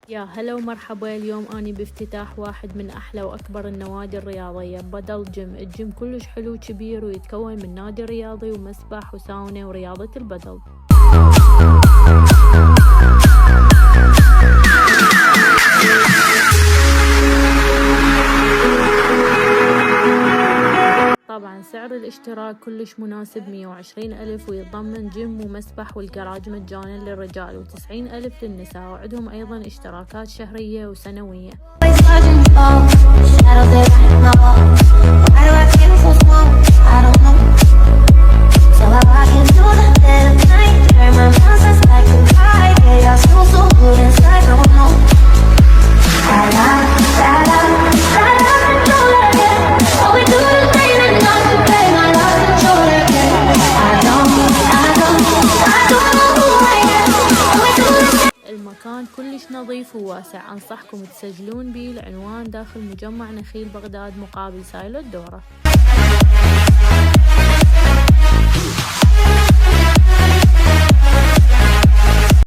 يا هلا ومرحبا. اليوم أني بافتتاح واحد من أحلى وأكبر النوادي الرياضية، بدل جيم. الجيم كلش حلو وكبير ويتكون من نادي رياضي ومسبح وساونا ورياضة البدل. طبعا سعر الاشتراك كلش مناسب، 120 ألف، ويتضمن جيم ومسبح والجراج مجانا للرجال و90 ألف للنساء، وعندهم أيضا اشتراكات شهرية وسنوية. المكان كلش نظيف وواسع، أنصحكم تسجلون بيه. العنوان داخل مجمع نخيل بغداد مقابل سايلو الدورة.